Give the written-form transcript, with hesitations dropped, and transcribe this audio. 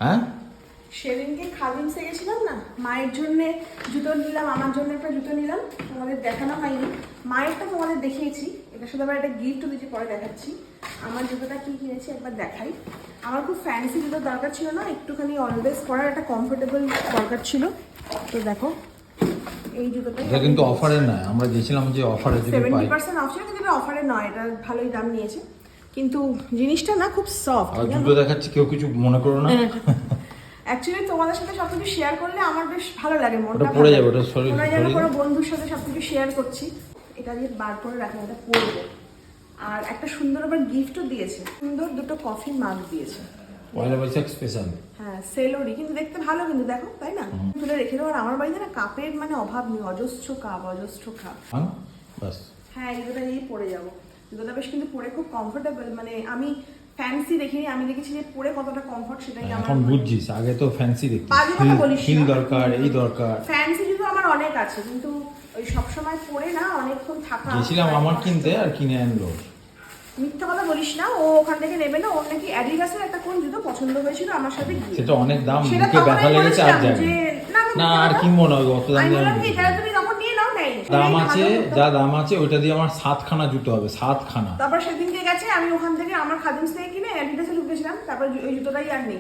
হ্যাঁ সেদিনকে খাদিমসে গেছিলাম না, মায়ের জন্য জুতো নিলাম, আমার জন্য একটা জুতো নিলাম, তোমাদের দেখানো হয়নি। মায়েরটা তোমাদের দেখিয়েছি, এটা শুধু আবার একটা গিফট দিয়েছি, পরে দেখাচ্ছি। আমার জুতোটা কি কিনেছি একবার দেখাই। আমার খুব ফ্যান্সি জুতো দরকার ছিল না, একটুখানি অলওয়েজ পরার একটা কমফোর্টেবল দরকার ছিল। তো দেখো এই জুতোটা এটা কিন্তু অফারে নয়, আমরা গেছিলাম যে অফারে যদি পাই 70% অফ ছিল, কিন্তু এটা অফারে নয়, এটা ভালোই দাম নিয়েছে, কিন্তু জিনিসটা না খুব সফট। আর জুতো দেখাচ্ছি, কেউ কিছু মনে করো না। অ্যাকচুয়ালি তোমাদের সাথে সবকিছু শেয়ার করলে আমার বেশ ভালো লাগে, মনটা ওটা পড়ে যাবে, ওটা সরি মনে হয় যেন কোনো বন্ধুর সাথে সবকিছু শেয়ার করছি। এটা দিয়ে বার করে রাখি, এটা পরবো। আর একটা সুন্দর আবার গিফটও দিয়েছে, সুন্দর দুটো কফি মাগ দিয়েছে। পয়লা বৈশাখ স্পেশাল। হ্যাঁ সেলোরি, কিন্তু দেখতে ভালো, কিন্তু দেখো তাই না, তুলে রেখে দেবো। আর আমার বাড়িতে না কাপের মানে অভাব নেই, অজস্র কাপ, অজস্র কাপ। হ্যাঁ বাস। হ্যাঁ এই জুতোটা নিয়েই পরে যাবো। জুতোটা বেশ কিন্তু পরে খুব কমফোর্টেবল, মানে আমি ফ্যান্সি দেখিনি, আমি দেখেছি যে পরে কতটা কমফোর্ট সেটাই আমার। এখন বুঝছিস, আগে তো ফ্যান্সি দেখতি, বাজে কথা বলিস হিল না। দরকার, এই দরকার। ফ্যান্সি জুতো আমার অনেক আছে, কিন্তু ওই সবসময় পরে না অনেকক্ষণ থাকা। গেছিলাম আমার কিনতে, আর কিনে আনলো। মিথ্যা কথা বলিস না, ও ওখান থেকে নেবে না, ওর নাকি অ্যাডিডাসের একটা কোন জুতো পছন্দ হয়েছিল আমার সাথে গিয়ে। সেটা অনেক দাম, সেটা বুকে তখন ব্যথা আমি লেগেছে আর বলেছিলাম যাবে যে, না, আর কিনবো না, ওই অত দাম আমি দিয়ে বললাম আমি কি, জুতো তাহলে কিনবো। তুমি তখন নিয়ে নাও, নেই দাম আছে, যা দাম আছে ওইটা দিয়ে আমার 7খানা জুতো হবে, 7খানা। তারপর সেদিনকে গেছে, আমি ওখান থেকে আমার খাদিমস থেকে কিনে অ্যাডিডাসে ঢুকেছিলাম, তারপর ওই জুতোটাই আর নেই।